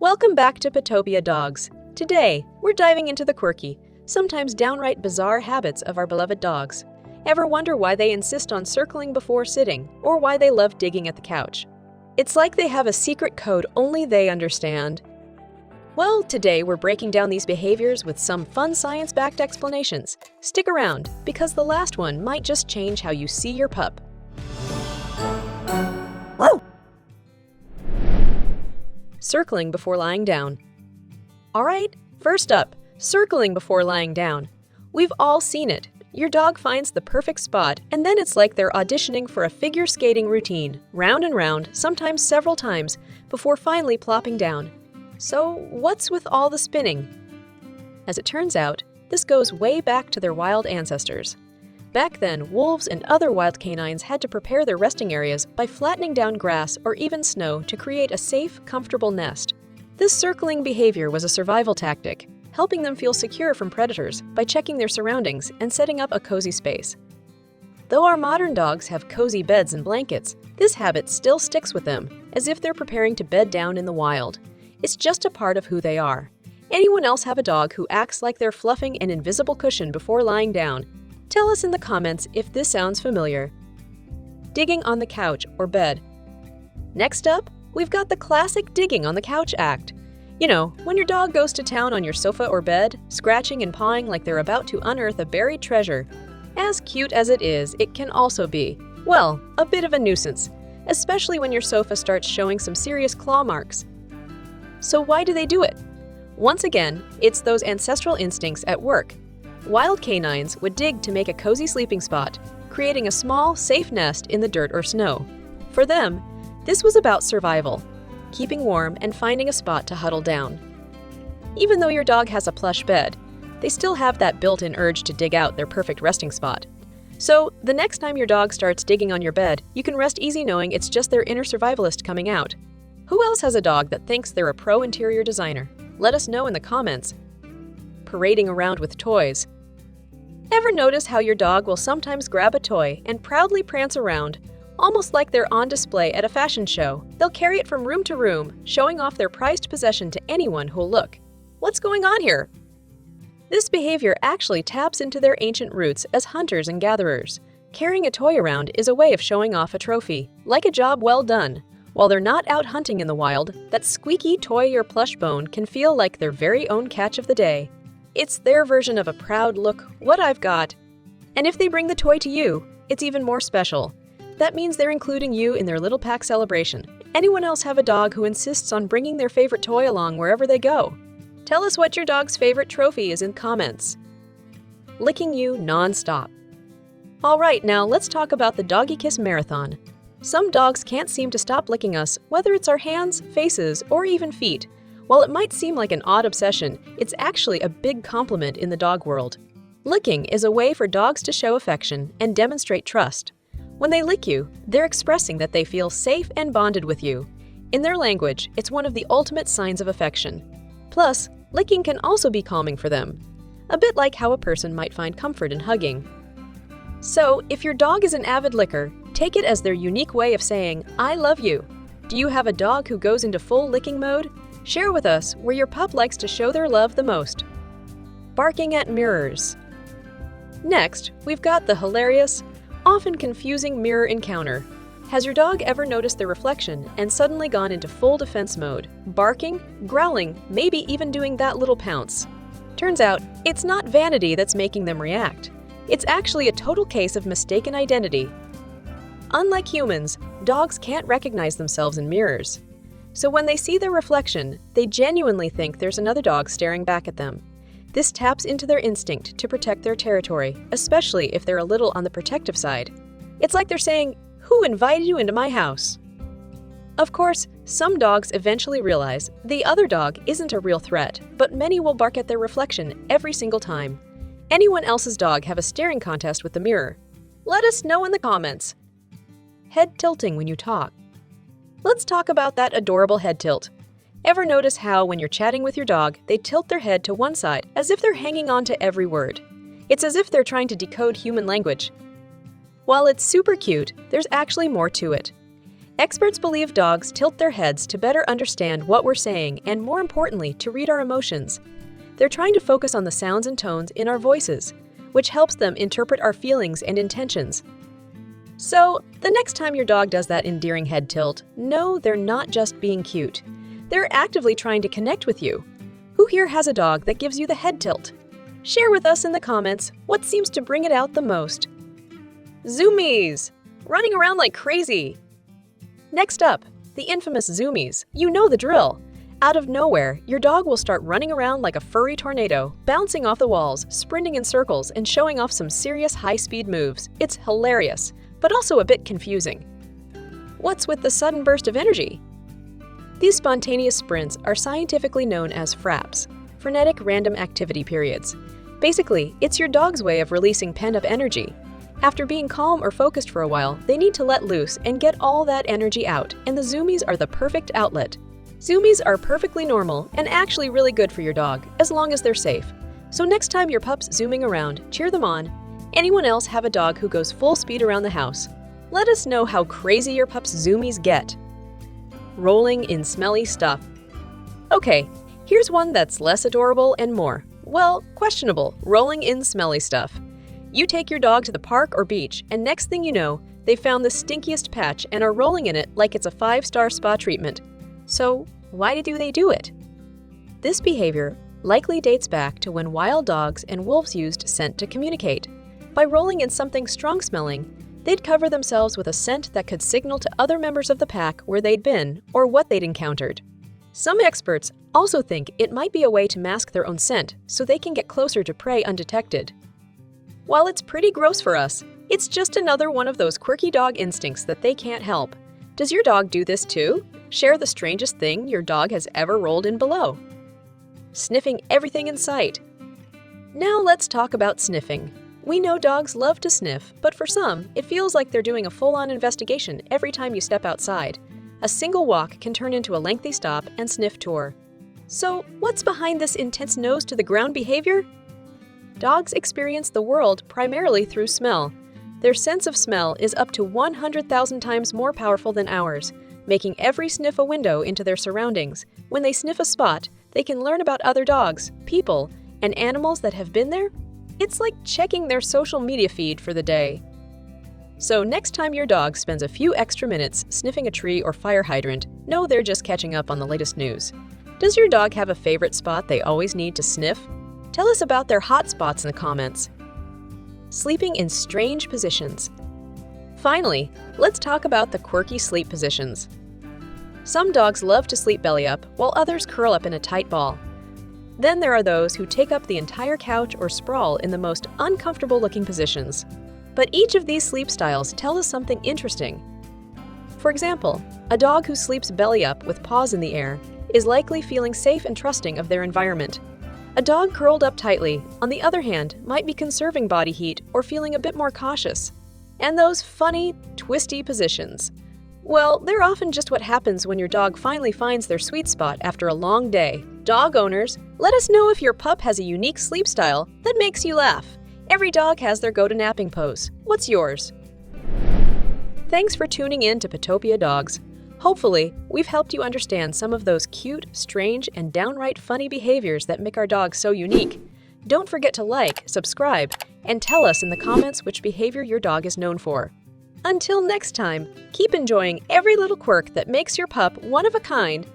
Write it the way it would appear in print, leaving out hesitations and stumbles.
Welcome back to Petopia Dogs. Today, we're diving into the quirky, sometimes downright bizarre habits of our beloved dogs. Ever wonder why they insist on circling before sitting, or why they love digging at the couch? It's like they have a secret code only they understand. Well, today we're breaking down these behaviors with some fun science-backed explanations. Stick around, because the last one might just change how you see your pup. Circling before lying down. Alright, first up, circling before lying down. We've all seen it. Your dog finds the perfect spot, and then it's like they're auditioning for a figure skating routine, round and round, sometimes several times, before finally plopping down. So, what's with all the spinning? As it turns out, this goes way back to their wild ancestors. Back then, wolves and other wild canines had to prepare their resting areas by flattening down grass or even snow to create a safe, comfortable nest. This circling behavior was a survival tactic, helping them feel secure from predators by checking their surroundings and setting up a cozy space. Though our modern dogs have cozy beds and blankets, this habit still sticks with them, as if they're preparing to bed down in the wild. It's just a part of who they are. Anyone else have a dog who acts like they're fluffing an invisible cushion before lying down? Tell us in the comments if this sounds familiar. Digging on the couch or bed. Next up, we've got the classic digging on the couch act. You know, when your dog goes to town on your sofa or bed, scratching and pawing like they're about to unearth a buried treasure. As cute as it is, it can also be, well, a bit of a nuisance, especially when your sofa starts showing some serious claw marks. So why do they do it? Once again, it's those ancestral instincts at work. Wild canines would dig to make a cozy sleeping spot, creating a small, safe nest in the dirt or snow. For them, this was about survival, keeping warm and finding a spot to huddle down. Even though your dog has a plush bed, they still have that built-in urge to dig out their perfect resting spot. So, the next time your dog starts digging on your bed, you can rest easy knowing it's just their inner survivalist coming out. Who else has a dog that thinks they're a pro interior designer? Let us know in the comments. Parading around with toys. Ever notice how your dog will sometimes grab a toy and proudly prance around, almost like they're on display at a fashion show? They'll carry it from room to room, showing off their prized possession to anyone who'll look. What's going on here? This behavior actually taps into their ancient roots as hunters and gatherers. Carrying a toy around is a way of showing off a trophy, like a job well done. While they're not out hunting in the wild, that squeaky toy or plush bone can feel like their very own catch of the day. It's their version of a proud look, what I've got. And if they bring the toy to you, it's even more special. That means they're including you in their little pack celebration. Anyone else have a dog who insists on bringing their favorite toy along wherever they go? Tell us what your dog's favorite trophy is in comments. Licking you nonstop. Alright, now let's talk about the doggy kiss marathon. Some dogs can't seem to stop licking us, whether it's our hands, faces, or even feet. While it might seem like an odd obsession, it's actually a big compliment in the dog world. Licking is a way for dogs to show affection and demonstrate trust. When they lick you, they're expressing that they feel safe and bonded with you. In their language, it's one of the ultimate signs of affection. Plus, licking can also be calming for them, a bit like how a person might find comfort in hugging. So, if your dog is an avid licker, take it as their unique way of saying, "I love you." Do you have a dog who goes into full licking mode? Share with us where your pup likes to show their love the most. Barking at mirrors. Next, we've got the hilarious, often confusing mirror encounter. Has your dog ever noticed the reflection and suddenly gone into full defense mode, barking, growling, maybe even doing that little pounce? Turns out, it's not vanity that's making them react. It's actually a total case of mistaken identity. Unlike humans, dogs can't recognize themselves in mirrors. So when they see their reflection, they genuinely think there's another dog staring back at them. This taps into their instinct to protect their territory, especially if they're a little on the protective side. It's like they're saying, "Who invited you into my house?" Of course, some dogs eventually realize the other dog isn't a real threat, but many will bark at their reflection every single time. Anyone else's dog have a staring contest with the mirror? Let us know in the comments. Head tilting when you talk. Let's talk about that adorable head tilt. Ever notice how, when you're chatting with your dog, they tilt their head to one side as if they're hanging on to every word? It's as if they're trying to decode human language. While it's super cute, there's actually more to it. Experts believe dogs tilt their heads to better understand what we're saying and, more importantly, to read our emotions. They're trying to focus on the sounds and tones in our voices, which helps them interpret our feelings and intentions. So, the next time your dog does that endearing head tilt, know they're not just being cute. They're actively trying to connect with you. Who here has a dog that gives you the head tilt? Share with us in the comments what seems to bring it out the most. Zoomies! Running around like crazy! Next up, the infamous Zoomies. You know the drill. Out of nowhere, your dog will start running around like a furry tornado, bouncing off the walls, sprinting in circles, and showing off some serious high-speed moves. It's hilarious, but also a bit confusing. What's with the sudden burst of energy? These spontaneous sprints are scientifically known as FRAPs, frenetic random activity periods. Basically, it's your dog's way of releasing pent-up energy. After being calm or focused for a while, they need to let loose and get all that energy out, and the Zoomies are the perfect outlet. Zoomies are perfectly normal and actually really good for your dog, as long as they're safe. So next time your pup's zooming around, cheer them on. Anyone else have a dog who goes full speed around the house? Let us know how crazy your pup's Zoomies get. Rolling in smelly stuff. Okay, here's one that's less adorable and more, well, questionable, rolling in smelly stuff. You take your dog to the park or beach, and next thing you know, they found the stinkiest patch and are rolling in it like it's a 5-star spa treatment. So, why do they do it? This behavior likely dates back to when wild dogs and wolves used scent to communicate. By rolling in something strong-smelling, they'd cover themselves with a scent that could signal to other members of the pack where they'd been or what they'd encountered. Some experts also think it might be a way to mask their own scent so they can get closer to prey undetected. While it's pretty gross for us, it's just another one of those quirky dog instincts that they can't help. Does your dog do this too? Share the strangest thing your dog has ever rolled in below. Sniffing everything in sight. Now let's talk about sniffing. We know dogs love to sniff, but for some, it feels like they're doing a full-on investigation every time you step outside. A single walk can turn into a lengthy stop and sniff tour. So, what's behind this intense nose-to-the-ground behavior? Dogs experience the world primarily through smell. Their sense of smell is up to 100,000 times more powerful than ours, making every sniff a window into their surroundings. When they sniff a spot, they can learn about other dogs, people, and animals that have been there. It's like checking their social media feed for the day. So next time your dog spends a few extra minutes sniffing a tree or fire hydrant, know they're just catching up on the latest news. Does your dog have a favorite spot they always need to sniff? Tell us about their hot spots in the comments. Sleeping in strange positions. Finally, let's talk about the quirky sleep positions. Some dogs love to sleep belly up, while others curl up in a tight ball. Then there are those who take up the entire couch or sprawl in the most uncomfortable-looking positions. But each of these sleep styles tells us something interesting. For example, a dog who sleeps belly up with paws in the air is likely feeling safe and trusting of their environment. A dog curled up tightly, on the other hand, might be conserving body heat or feeling a bit more cautious. And those funny, twisty positions. Well, they're often just what happens when your dog finally finds their sweet spot after a long day. Dog owners, let us know if your pup has a unique sleep style that makes you laugh. Every dog has their go-to napping pose. What's yours? Thanks for tuning in to Petopia Dogs. Hopefully, we've helped you understand some of those cute, strange, and downright funny behaviors that make our dogs so unique. Don't forget to like, subscribe, and tell us in the comments which behavior your dog is known for. Until next time, keep enjoying every little quirk that makes your pup one of a kind